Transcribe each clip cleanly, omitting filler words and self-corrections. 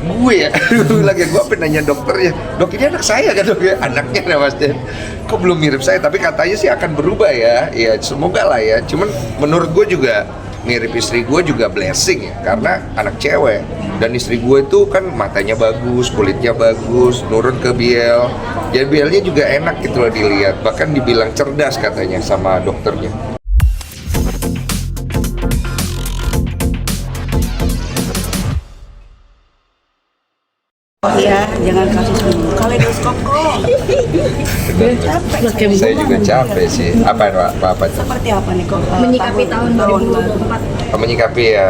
gue ya? Lagi gue nanya dokternya, dok ini anak saya kan dok ya? Anaknya nah mas Den, kok belum mirip saya, tapi katanya sih akan berubah ya. Ya semoga lah ya, cuman menurut gue juga mirip istri gue juga blessing ya, karena anak cewek. Dan istri gue itu kan matanya bagus, kulitnya bagus, nurun ke BL. Jadi BL-nya juga enak gitu loh dilihat, bahkan dibilang cerdas katanya sama dokternya. Ya, jangan kasus dulu. Kaleidoskop kok. Capek. Saya juga capek sih. Apa itu? Seperti apa nih kok? Menyikapi tahun 2024. Menyikapi ya,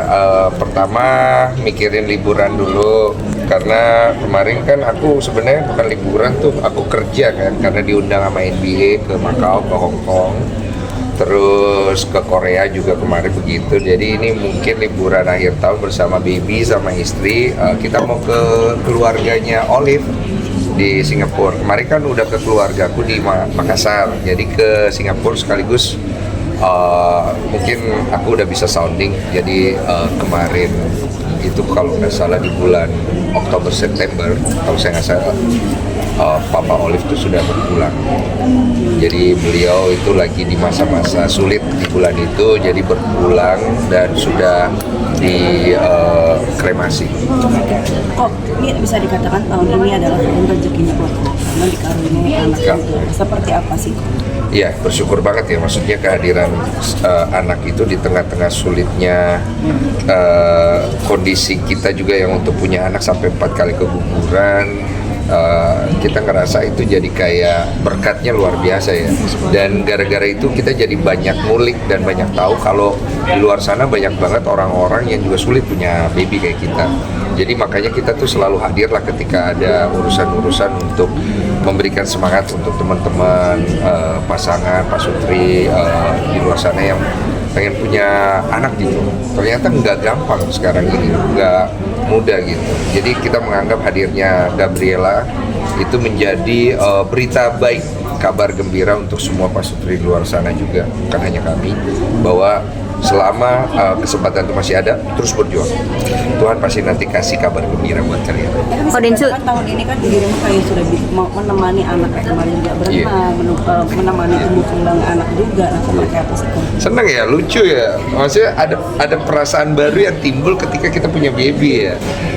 pertama mikirin liburan dulu. Karena kemarin kan aku sebenarnya bukan liburan tuh, aku kerja kan, karena diundang sama NBA ke Macau, ke Hong Kong, terus ke Korea juga kemarin begitu. Jadi ini mungkin liburan akhir tahun bersama baby sama istri. Kita mau ke keluarganya Olive di Singapura. Kemarin kan udah ke keluargaku di Makassar, jadi ke Singapura sekaligus mungkin aku udah bisa sounding. Jadi kemarin itu kalau nggak salah di bulan Oktober September, kalau saya nggak salah, Papa Olive itu sudah berpulang. Jadi beliau itu lagi di masa-masa sulit di bulan itu, jadi berpulang dan sudah di kremasi. Kok ini bisa dikatakan tahun ini adalah tahun rezekinya buat lo, karena dikaruniai anak juga. Seperti apa sih? Iya, bersyukur banget ya, maksudnya kehadiran anak itu di tengah-tengah sulitnya kondisi kita juga yang untuk punya anak sampai 4 kali keguguran. Kita ngerasa itu jadi kayak berkatnya luar biasa ya, dan gara-gara itu kita jadi banyak ngulik dan banyak tahu kalau di luar sana banyak banget orang-orang yang juga sulit punya baby kayak kita. Jadi makanya kita tuh selalu hadir lah ketika ada urusan-urusan untuk memberikan semangat untuk teman-teman pasangan Pak Sutri di luar sana yang pengen punya anak gitu. Ternyata nggak gampang sekarang ini, nggak mudah gitu. Jadi kita menganggap hadirnya Gabriela itu menjadi berita baik, kabar gembira untuk semua Pak Sutri di luar sana juga, bukan hanya kami, bahwa selama kesempatan itu masih ada, terus berjuang. Tuhan pasti nanti kasih kabar gembira buat kalian. Tapi bisa dikatakan tahun ini kan dirimu kayak sudah mau menemani anak kemarin juga berenang, menemani tumbuh kembang anak juga. Nah, seperti apa sih? Seneng ya, lucu ya. Maksudnya ada perasaan baru yang timbul ketika kita punya baby ya.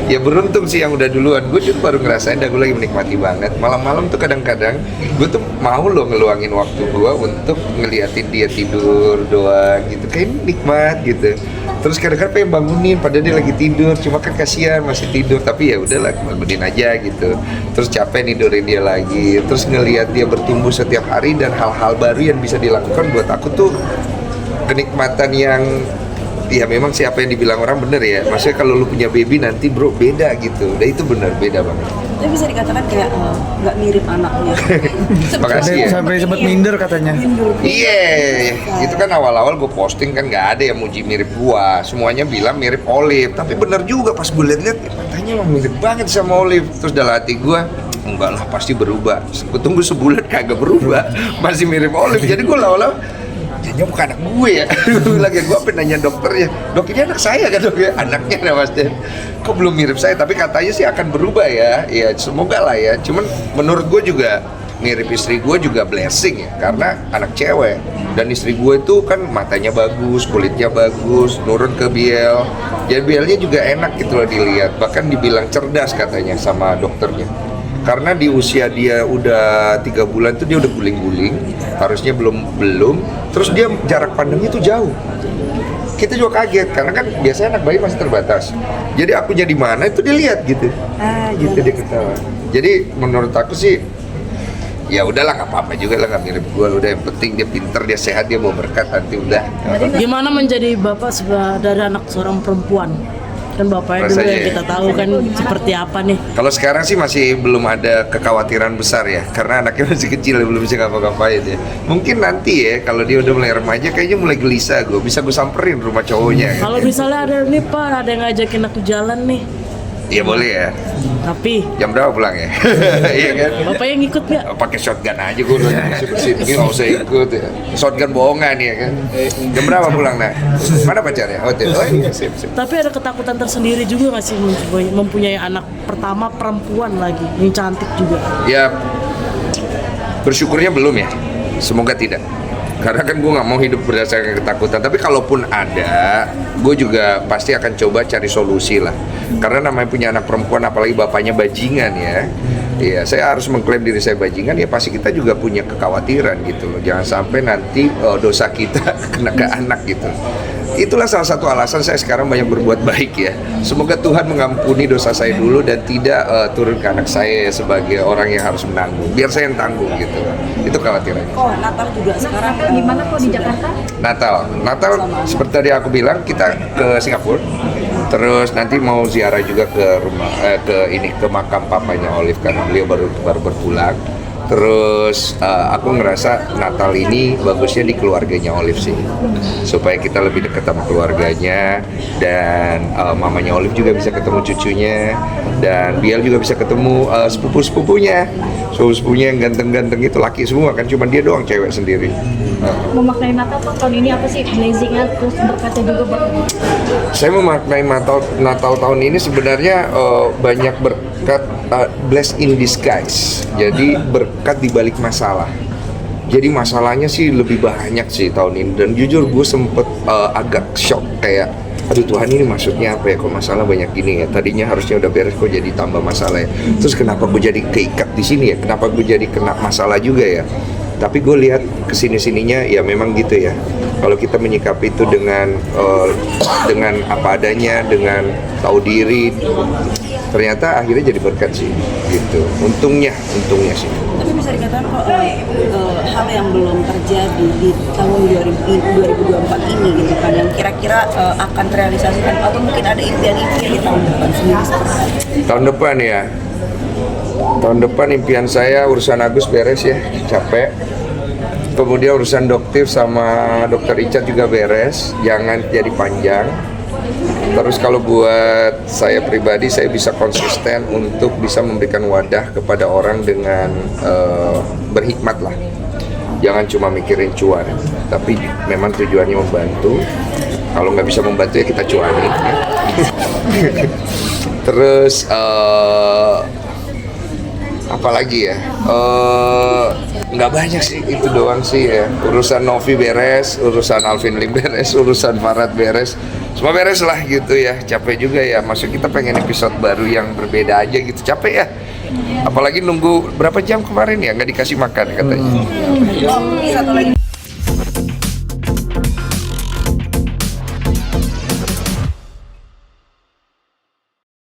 Ya beruntung sih yang udah duluan. Gue juga baru ngerasain dan gue lagi menikmati banget. Malam-malam tuh kadang-kadang gue tuh mau loh ngeluangin waktu gue untuk ngeliatin dia tidur doang gitu. Kayak nikmat gitu. Terus kadang-kadang pengen bangunin padahal dia lagi tidur, cuma kan kasihan masih tidur, tapi ya udahlah bangunin aja gitu. Terus capek nidurin dia lagi, terus ngelihat dia bertumbuh setiap hari dan hal-hal baru yang bisa dilakukan buat aku tuh kenikmatan yang ya memang siapa yang dibilang orang bener ya. Maksudnya kalau lu punya baby nanti bro beda gitu. Dan itu bener, beda banget. Tapi bisa dikatakan kayak nggak mirip anaknya. Makasih ya. Sampai sempat minder katanya. Iya, itu kan awal-awal gue posting kan nggak ada yang muji mirip gua. Semuanya bilang mirip Olive. Tapi bener juga pas gue liat-liat matanya emang mirip banget sama Olive. Terus dalam hati gua, enggak lah pasti berubah. Gue tunggu sebulan kagak berubah, masih mirip Olive. Jadi gue lama-lama jadinya bukan anak gue ya. Lagi gue nanya dokternya, dok ini anak saya kan dok ya? Anaknya nah mas Den, kok belum mirip saya, tapi katanya sih akan berubah ya. Ya semoga lah ya, cuman menurut gue juga mirip istri gue juga blessing ya, karena anak cewek. Dan istri gue itu kan matanya bagus, kulitnya bagus, nurun ke BL. Jadi BL-nya juga enak gitu loh dilihat, bahkan dibilang cerdas katanya sama dokternya. Karena di usia dia udah 3 bulan tuh dia udah guling-guling, harusnya belum, terus dia jarak pandangnya tuh jauh. Kita juga kaget, karena kan biasanya anak bayi masih terbatas. Jadi akunya di mana itu dilihat gitu, gitu dia ketawa. Jadi menurut aku sih, ya udahlah nggak apa-apa juga lah, nggak mirip gue. Udah yang penting dia pinter, dia sehat, dia mau berkat nanti udah. Gimana menjadi bapak dari anak seorang perempuan? Kan bapaknya dulu yang kita tahu kan seperti apa nih. Kalau sekarang sih masih belum ada kekhawatiran besar ya, karena anaknya masih kecil, belum bisa ngapa-ngapain ya. Mungkin nanti ya, kalau dia udah mulai remaja kayaknya mulai gelisah, gue bisa gue samperin rumah cowoknya. Kalau misalnya ada nih Pak, ada yang ngajakin aku jalan nih, Iya boleh ya. Tapi Jam berapa pulang ya? Iya kan? bapak yang ikut nggak? Pakai shotgun aja gue udah bersih nggak usah ikut ya. Shotgun bohongan ya kan? Jam berapa pulang nak? Mana pacarnya? Hotel. Oh iya sip. Tapi ada ketakutan tersendiri juga nggak sih mempunyai anak pertama perempuan lagi yang cantik juga? Ya bersyukurnya belum ya. Semoga tidak. Karena kan gue nggak mau hidup berdasarkan ketakutan. Tapi kalaupun ada, gue juga pasti akan coba cari solusi lah. Karena namanya punya anak perempuan, apalagi bapaknya bajingan ya. Iya, saya harus mengklaim diri saya bajingan. Ya pasti kita juga punya kekhawatiran gitu loh. Jangan sampai nanti dosa kita kena ke anak gitu. Itulah salah satu alasan saya sekarang banyak berbuat baik ya. Semoga Tuhan mengampuni dosa saya dulu dan tidak turun ke anak saya sebagai orang yang harus menanggung. Biar saya yang tanggung gitu. Itu kekhawatirannya. Oh, Natal juga sekarang Gimana kok di Jakarta? Natal seperti tadi aku bilang kita ke Singapura, terus nanti mau ziarah juga ke rumah ke makam papanya Olive karena beliau baru berpulang. Terus aku ngerasa Natal ini bagusnya di keluarganya Olive sih, supaya kita lebih dekat sama keluarganya dan mamanya Olive juga bisa ketemu cucunya dan Biel juga bisa ketemu sepupu-sepupunya yang ganteng-ganteng itu laki semua kan, cuma dia doang cewek sendiri. Memaknai Natal Pak, tahun ini apa sih blessing-nya terus berkatnya juga Pak? Saya memaknai Natal tahun ini sebenarnya banyak berkat, bless in disguise. Jadi berkat di balik masalah. Jadi masalahnya sih lebih banyak sih tahun ini. Dan jujur gue sempet agak shock kayak, aduh Tuhan ini maksudnya apa ya? Kok masalah banyak gini ya? Tadinya harusnya udah beres, kok jadi tambah masalah ya? Terus kenapa gue jadi keikat di sini ya? Kenapa gue jadi kena masalah juga ya? Tapi gue lihat kesini-sininya ya memang gitu ya. Kalau kita menyikapi itu dengan apa adanya, dengan tahu diri, ternyata akhirnya jadi berkat sih, gitu. Untungnya sih. Tapi bisa dikatakan kok hal yang belum terjadi di tahun 2024 ini gitu kan, yang kira-kira akan terrealisasikan atau mungkin ada impian-impian di tahun depan sendiri seperti apa? Tahun depan ya. Tahun depan impian saya urusan Agus beres ya, capek. Kemudian urusan dokter sama dokter Richard juga beres, jangan jadi panjang. Terus kalau buat saya pribadi, saya bisa konsisten untuk bisa memberikan wadah kepada orang dengan berhikmat lah. Jangan cuma mikirin cuan, tapi memang tujuannya membantu. Kalau nggak bisa membantu ya kita cuani. Ya. Terus apalagi ya, nggak banyak sih, itu doang sih ya. Urusan Novi beres, urusan Alvin Lim beres, urusan Farad beres, semua beres lah gitu ya. Capek juga ya, maksud kita pengen episode baru yang berbeda aja gitu, capek ya. Apalagi nunggu berapa jam kemarin ya, nggak dikasih makan katanya. Oh, ini satu lagi.